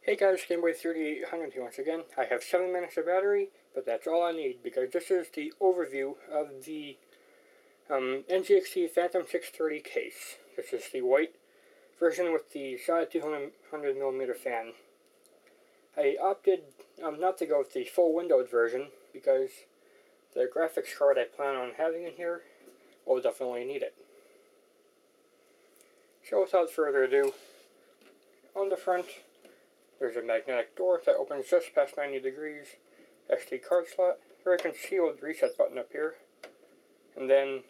Hey guys, Gameboy3800 here once again. I have 7 minutes of battery, but that's all I need because this is the overview of the NZXT Phantom 630 case. This is the white version with the side 200mm fan. I opted not to go with the full windowed version because the graphics card I plan on having in here will definitely need it. So without further ado, on the front, there's a magnetic door that opens just past 90 degrees, SD card slot, very concealed reset button up here, and then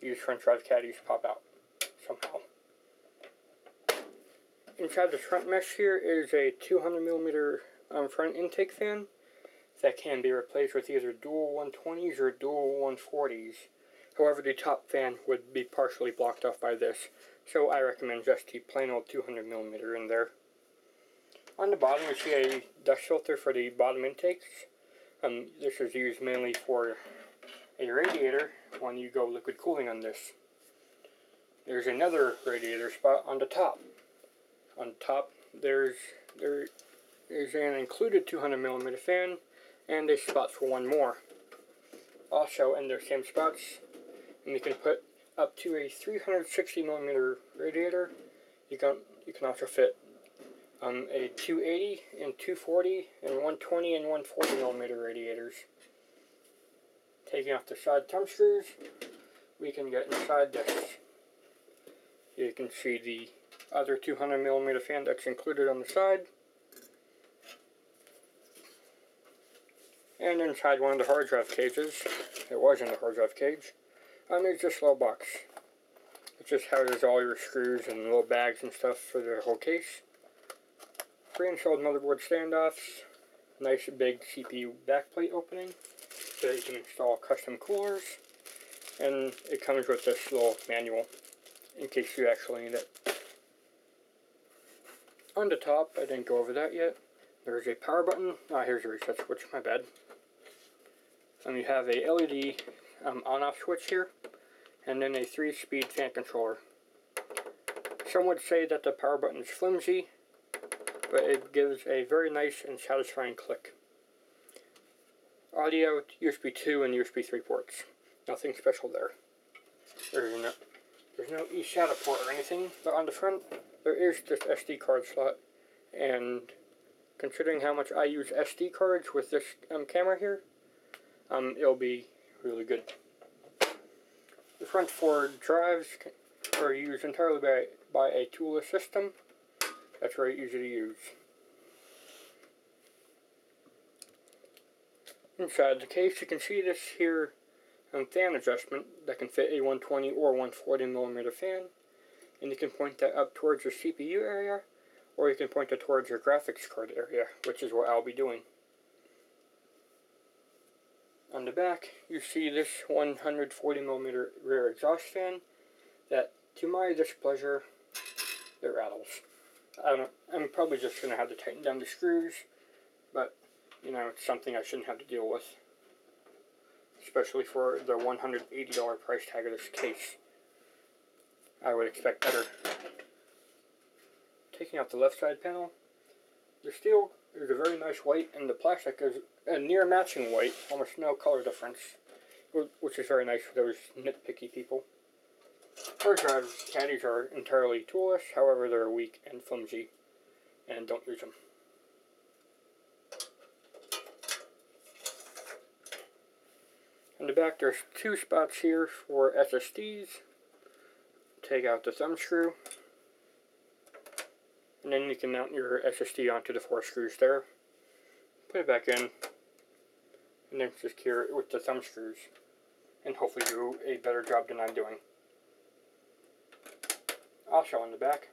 these front drive caddies pop out somehow. Inside the front mesh here is a 200mm front intake fan that can be replaced with either dual 120s or dual 140s. However, the top fan would be partially blocked off by this, so I recommend just the plain old 200mm in there. On the bottom, you see a dust filter for the bottom intakes. This is used mainly for a radiator when you go liquid cooling on this. There's another radiator spot on the top. On top, there is an included 200mm fan and a spot for one more. Also, in their same spots, and you can put up to a 360mm radiator. You can also fit a 280 and 240 and 120 and 140mm radiators. Taking off the side thumb screws, we can get inside this. You can see the other 200mm fan that's included on the side. And inside one of the hard drive cages, it was in the hard drive cage, there's this little box. It just houses all your screws and little bags and stuff for the whole case. Pre-installed motherboard standoffs, nice big CPU backplate opening, so that you can install custom coolers, and it comes with this little manual in case you actually need it. On the top, I didn't go over that yet, there's a power button. Here's a reset switch, my bad. You have a LED on-off switch here, and then a 3-speed fan controller. Some would say that the power button is flimsy, but it gives a very nice and satisfying click. Audio, USB 2 and USB 3 ports. Nothing special there. There's no eSATA port or anything, but on the front there is this SD card slot, and considering how much I use SD cards with this camera here, it'll be really good. The front 4 drives are used entirely by a toolless system. That's very easy to use. Inside the case, you can see this here fan adjustment that can fit a 120 or 140mm fan, and you can point that up towards your CPU area, or you can point it towards your graphics card area, which is what I'll be doing. On the back, you see this 140mm rear exhaust fan that, to my displeasure, it rattles. I'm probably just going to have to tighten down the screws, but, it's something I shouldn't have to deal with. Especially for the $180 price tag of this case. I would expect better. Taking out the left side panel, the steel is a very nice white, and the plastic is a near matching white, almost no color difference, which is very nice for those nitpicky people. Hard drive caddies are entirely toolless, however they're weak and flimsy, and don't use them. In the back there's 2 spots here for SSDs. Take out the thumb screw, and then you can mount your SSD onto the 4 screws there. Put it back in, and then secure it with the thumb screws, and hopefully do a better job than I'm doing. Also on the back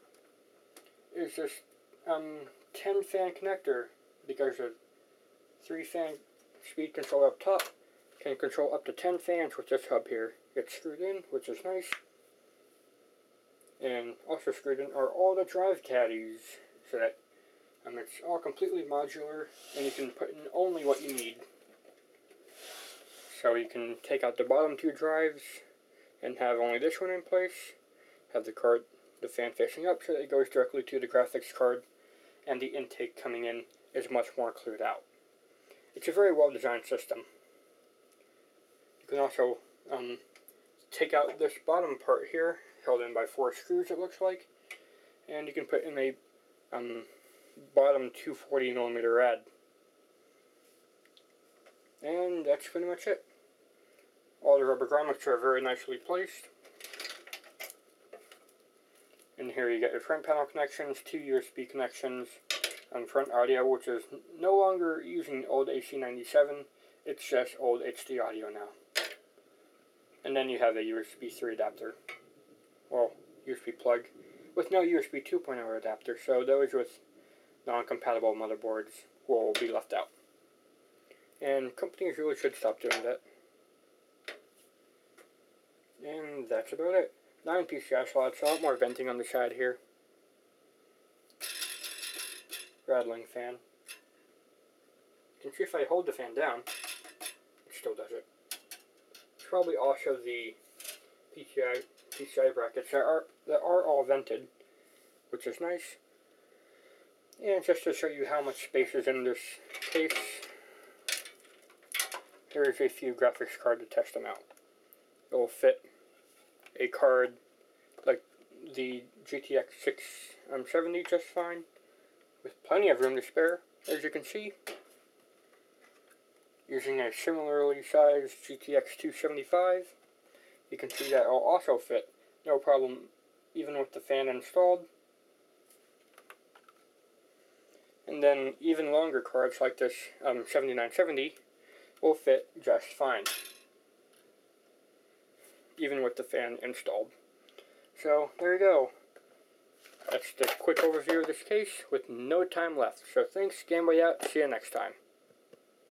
is this 10 fan connector, because a 3 fan speed controller up top can control up to 10 fans with this hub here. It's screwed in, which is nice. And also screwed in are all the drive caddies, so that it's all completely modular, and you can put in only what you need. So you can take out the bottom 2 drives and have only this one in place, have the the fan facing up so that it goes directly to the graphics card, and the intake coming in is much more cleared out. It's a very well designed system. You can also take out this bottom part here, held in by 4 screws it looks like, and you can put in a bottom 240mm rad. And that's pretty much it. All the rubber grommets are very nicely placed. And here you get your front panel connections, 2 USB connections, front audio, which is no longer using old AC97, it's just old HD audio now. And then you have a USB 3 adapter, well, USB plug, with no USB 2.0 adapter, so those with non-compatible motherboards will be left out. And companies really should stop doing that. And that's about it. 9 PCI slots, a lot more venting on the side here. Rattling fan. You can see if I hold the fan down, it still does it. It's probably also the PCI brackets that are all vented, which is nice. And just to show you how much space is in this case, here is a few graphics cards to test them out. It will fit a card like the GTX 670 just fine, with plenty of room to spare, as you can see. Using a similarly sized GTX 275, you can see that it will also fit, no problem, even with the fan installed. And then even longer cards like this 7970 will fit just fine, even with the fan installed. So there you go. That's the quick overview of this case with no time left. So thanks, Gameboy out, see you next time.